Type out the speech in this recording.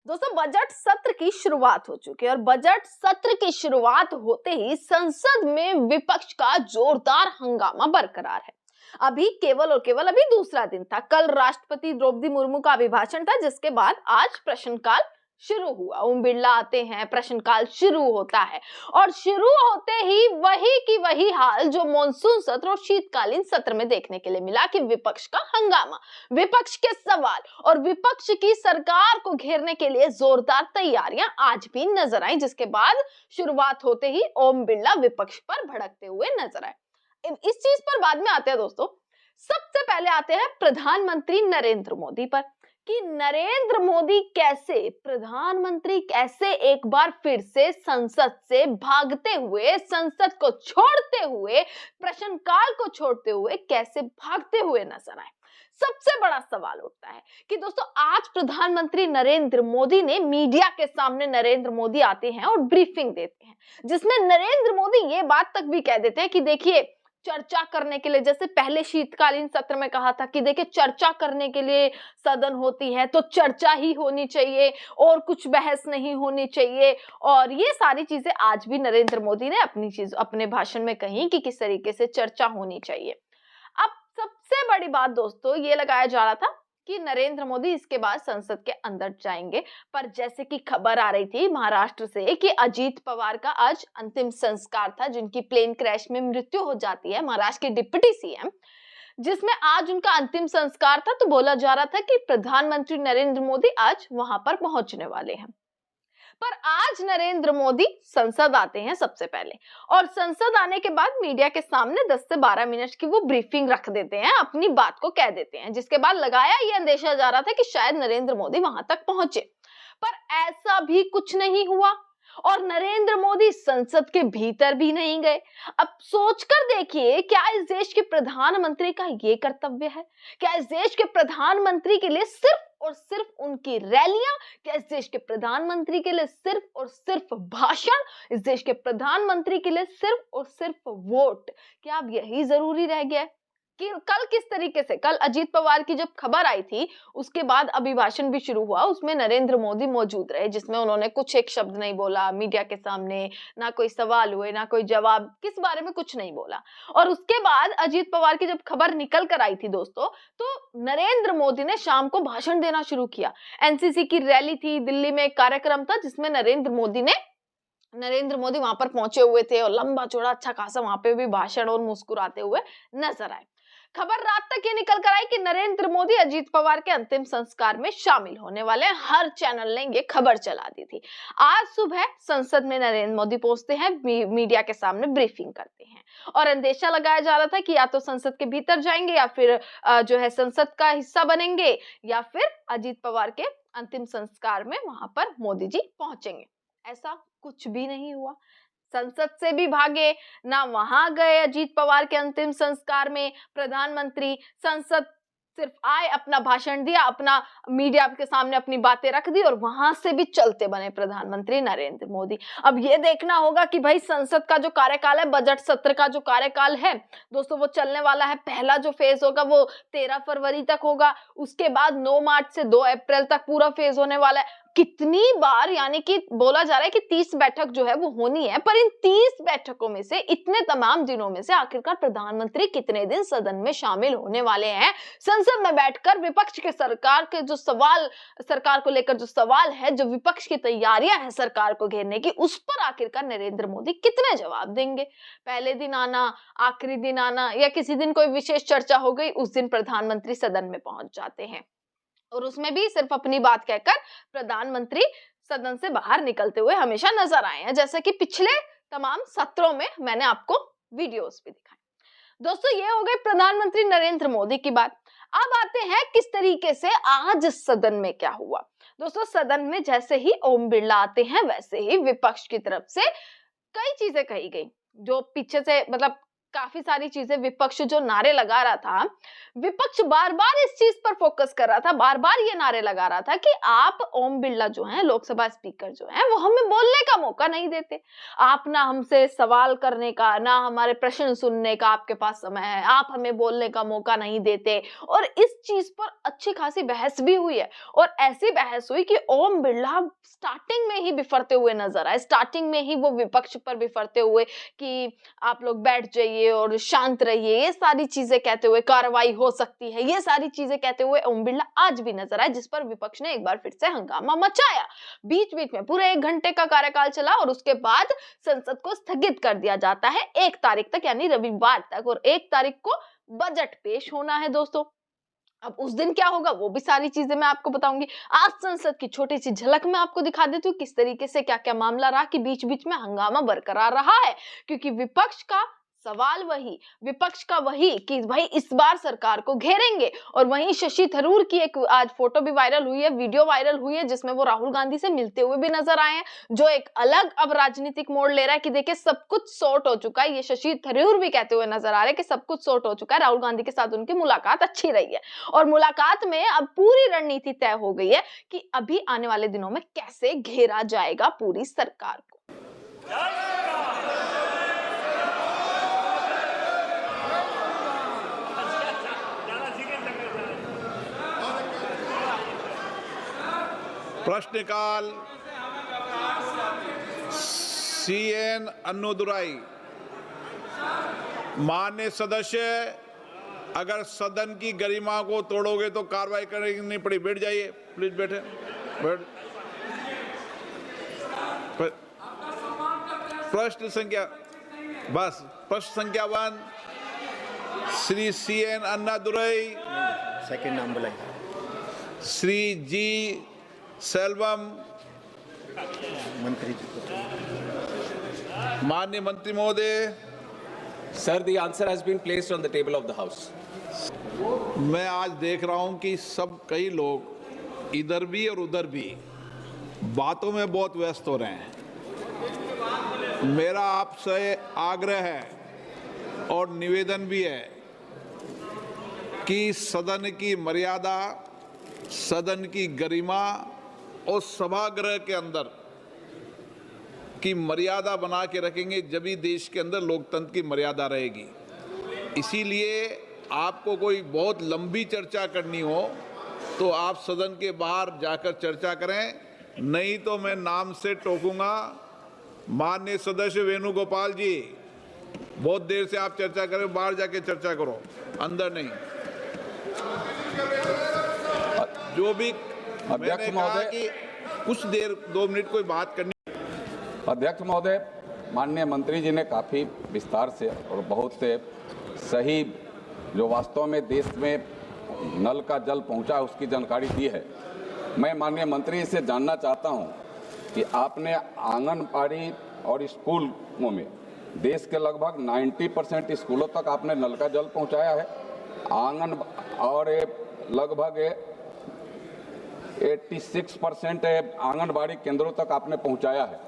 दोस्तों बजट सत्र की शुरुआत हो चुकी है और बजट सत्र की शुरुआत होते ही संसद में विपक्ष का जोरदार हंगामा बरकरार है। अभी केवल और केवल अभी दूसरा दिन था। कल राष्ट्रपति द्रौपदी मुर्मू का अभिभाषण था, जिसके बाद आज प्रश्नकाल शुरू हुआ। ओम बिरला आते हैं, प्रश्नकाल शुरू होता है और शुरू होते ही वही की वही हाल जो मॉनसून सत्र और शीतकालीन सत्र में देखने के लिए मिला कि विपक्ष का हंगामा, विपक्ष के सवाल और विपक्ष की सरकार को घेरने के लिए जोरदार तैयारियां आज भी नजर आई, जिसके बाद शुरुआत होते ही ओम बिरला विपक्ष पर भड़कते हुए नजर आए। इस चीज पर बाद में आते हैं दोस्तों। सबसे पहले आते हैं प्रधानमंत्री नरेंद्र मोदी पर कि नरेंद्र मोदी कैसे, प्रधानमंत्री कैसे एक बार फिर से संसद से भागते हुए, संसद को छोड़ते हुए, प्रश्नकाल को छोड़ते हुए कैसे भागते हुए नजर आए। सबसे बड़ा सवाल उठता है कि दोस्तों आज प्रधानमंत्री नरेंद्र मोदी ने मीडिया के सामने नरेंद्र मोदी आते हैं और ब्रीफिंग देते हैं, जिसमें नरेंद्र मोदी ये बात तक भी कह देते हैं कि देखिए चर्चा करने के लिए, जैसे पहले शीतकालीन सत्र में कहा था कि देखिए चर्चा करने के लिए सदन होती है तो चर्चा ही होनी चाहिए और कुछ बहस नहीं होनी चाहिए। और ये सारी चीजें आज भी नरेंद्र मोदी ने अपने भाषण में कही कि किस तरीके से चर्चा होनी चाहिए। अब सबसे बड़ी बात दोस्तों ये लगाया जा रहा था कि नरेंद्र मोदी इसके बाद संसद के अंदर जाएंगे, पर जैसे कि खबर आ रही थी महाराष्ट्र से कि अजीत पवार का आज अंतिम संस्कार था, जिनकी प्लेन क्रैश में मृत्यु हो जाती है, महाराष्ट्र के डिप्टी सीएम, जिसमें आज उनका अंतिम संस्कार था। तो बोला जा रहा था कि प्रधानमंत्री नरेंद्र मोदी आज वहां पर पहुंचने वाले हैं। पर आज नरेंद्र मोदी संसद आते हैं सबसे पहले और संसद आने के बाद मीडिया के सामने 10 से 12 मिनट की वो ब्रीफिंग रख देते हैं, अपनी बात को कह देते हैं, जिसके बाद लगाया ये अंदेशा जा रहा था कि शायद नरेंद्र मोदी वहां तक पहुंचे, पर ऐसा भी कुछ नहीं हुआ और नरेंद्र मोदी संसद के भीतर भी नहीं गए। अब सोचकर देखिए, क्या इस देश के प्रधानमंत्री का ये कर्तव्य है? क्या इस देश के प्रधानमंत्री के लिए सिर्फ और सिर्फ उनकी रैलियां? क्या इस देश के प्रधानमंत्री के लिए सिर्फ और सिर्फ भाषण? इस देश के प्रधानमंत्री के लिए सिर्फ और सिर्फ वोट? क्या अब यही जरूरी रह गया है? कि कल किस तरीके से, कल अजीत पवार की जब खबर आई थी उसके बाद अभिभाषण भी शुरू हुआ, उसमें नरेंद्र मोदी मौजूद रहे, जिसमें उन्होंने कुछ एक शब्द नहीं बोला मीडिया के सामने, ना कोई सवाल हुए ना कोई जवाब, किस बारे में कुछ नहीं बोला। और उसके बाद अजीत पवार की जब खबर निकल कर आई थी दोस्तों, तो नरेंद्र मोदी ने शाम को भाषण देना शुरू किया। एनसीसी की रैली थी, दिल्ली में एक कार्यक्रम था जिसमें नरेंद्र मोदी वहां पर पहुंचे हुए थे और लंबा चौड़ा अच्छा खासा वहां पे भी भाषण और मुस्कुराते हुए नजर आए। खबर रात तक ये निकल कर आई कि नरेंद्र मोदी अजीत पवार के अंतिम संस्कार में शामिल होने वाले हैं। हर चैनल ने ये खबर चला दी थी। आज सुबह संसद में नरेंद्र मोदी पहुंचते हैं, मीडिया के सामने ब्रीफिंग करते हैं और अंदेशा लगाया जा रहा था कि या तो संसद के भीतर जाएंगे या फिर जो है संसद का हिस्सा बनेंगे या फिर अजीत पवार के अंतिम संस्कार में वहां पर मोदी जी पहुंचेंगे। ऐसा कुछ भी नहीं हुआ। संसद से भी भागे, ना वहां गए अजीत पवार के अंतिम संस्कार में प्रधानमंत्री। संसद सिर्फ आए, अपना भाषण दिया, अपना मीडिया के सामने अपनी बातें रख दी और वहां से भी चलते बने प्रधानमंत्री नरेंद्र मोदी। अब ये देखना होगा कि भाई संसद का जो कार्यकाल है, बजट सत्र का जो कार्यकाल है दोस्तों, वो चलने वाला है। पहला जो फेज होगा वो 13 फरवरी तक होगा, उसके बाद 9 मार्च से 2 अप्रैल तक पूरा फेज होने वाला है। कितनी बार, यानी कि बोला जा रहा है कि 30 बैठक जो है वो होनी है, पर इन 30 बैठकों में से, इतने तमाम दिनों में से आखिरकार प्रधानमंत्री कितने दिन सदन में शामिल होने वाले हैं? संसद में बैठकर विपक्ष के सरकार के जो सवाल, सरकार को लेकर जो सवाल है, जो विपक्ष की तैयारियां हैं सरकार को घेरने की, उस पर आखिरकार नरेंद्र मोदी कितने जवाब देंगे? पहले दिन आना, आखिरी दिन आना, या किसी दिन कोई विशेष चर्चा हो गई, उस दिन प्रधानमंत्री सदन में पहुंच जाते हैं और उसमें भी सिर्फ अपनी बात कहकर प्रधानमंत्री सदन से बाहर निकलते हुए हमेशा नजर आए हैं, जैसे कि पिछले तमाम सत्रों में मैंने आपको वीडियोस भी दिखाए। दोस्तों ये हो गई प्रधानमंत्री नरेंद्र मोदी की बात। अब आते हैं किस तरीके से आज सदन में क्या हुआ। दोस्तों सदन में जैसे ही ओम बिरला आते हैं, वैसे ही विपक्ष की तरफ से कई चीजें कही गई जो पीछे से, मतलब काफी सारी चीजें विपक्ष जो नारे लगा रहा था, विपक्ष बार बार इस चीज पर फोकस कर रहा था, बार बार ये नारे लगा रहा था कि आप ओम बिरला जो हैं, लोकसभा स्पीकर जो हैं, वो हमें बोलने का मौका नहीं देते। आप ना हमसे सवाल करने का, ना हमारे प्रश्न सुनने का आपके पास समय है, आप हमें बोलने का मौका नहीं देते। और इस चीज पर अच्छी खासी बहस भी हुई है, और ऐसी बहस हुई कि ओम बिरला स्टार्टिंग में ही बिफरते हुए नजर आए, स्टार्टिंग में ही वो विपक्ष पर बिफरते हुए कि आप लोग बैठ जाइए और शांत रहिए, ये सारी चीजें कहते हुए, कार्रवाई हो सकती है, ये सारी चीजें कहते हुए ओम बिरला आज भी नजर आए, जिस पर विपक्ष ने एक बार फिर से हंगामा मचाया। बीच बीच में पूरे 1 घंटे का कार्यकाल चला और उसके बाद संसद को स्थगित कर दिया जाता है 1 तारीख तक, यानी रविवार तक, और 1 तारीख को बजट पेश होना है दोस्तों। अब उस दिन क्या होगा वो भी सारी चीजें मैं आपको बताऊंगी। आज संसद की छोटी सी झलक मैं आपको दिखा देती हूँ किस तरीके से क्या क्या मामला रहा, कि बीच बीच में हंगामा बरकरार रहा है, क्योंकि विपक्ष का सवाल वही, विपक्ष का वही कि भाई इस बार सरकार को घेरेंगे। और वहीं शशि थरूर की एक आज फोटो भी वायरल हुई है, वीडियो वायरल हुई है, जिसमें वो राहुल गांधी से मिलते हुए भी नजर आए हैं, जो एक अलग अब राजनीतिक मोड़ ले रहा है कि देखिए सब कुछ सॉर्ट हो चुका है। ये शशि थरूर भी कहते हुए नजर आ रहे हैं कि सब कुछ सॉर्ट हो चुका है, राहुल गांधी के साथ उनकी मुलाकात अच्छी रही है, और मुलाकात में अब पूरी रणनीति तय हो गई है कि अभी आने वाले दिनों में कैसे घेरा जाएगा पूरी सरकार को। प्रश्नकाल CN अन्नूदुराई। माननीय सदस्य, अगर सदन की गरिमा को तोड़ोगे तो कार्रवाई करनी पड़ी। बैठ जाइए प्लीज, बैठे बैठ। प्रश्न संख्या बस प्रश्न संख्या 1 श्री CN अन्नादुराई, सेकंड नाम बुलाइए। श्री G सेल्वम, मंत्री जी। माननीय मंत्री महोदय। Sir, the answer has been placed on the table of the House. मैं आज देख रहा हूं कि सब कई लोग इधर भी और उधर भी बातों में बहुत व्यस्त हो रहे हैं। मेरा आपसे आग्रह है और निवेदन भी है कि सदन की मर्यादा, सदन की गरिमा और सभागृह के अंदर की मर्यादा बना के रखेंगे, जब भी देश के अंदर लोकतंत्र की मर्यादा रहेगी। इसीलिए आपको कोई बहुत लंबी चर्चा करनी हो तो आप सदन के बाहर जाकर चर्चा करें, नहीं तो मैं नाम से टोकूंगा। माननीय सदस्य वेणुगोपाल जी, बहुत देर से आप चर्चा करें, बाहर जाके चर्चा करो, अंदर नहीं। जो भी अध्यक्ष महोदय, कि कुछ देर 2 मिनट कोई बात करनी। अध्यक्ष महोदय, माननीय मंत्री जी ने काफ़ी विस्तार से और बहुत सही, जो वास्तव में देश में नल का जल पहुंचा उसकी जानकारी दी है। मैं माननीय मंत्री से जानना चाहता हूं कि आपने आंगनबाड़ी और स्कूलों में देश के लगभग 90% स्कूलों तक आपने नल का जल पहुंचाया है, आंगन और लगभग 86% आंगनबाड़ी केंद्रों तक आपने पहुंचाया है।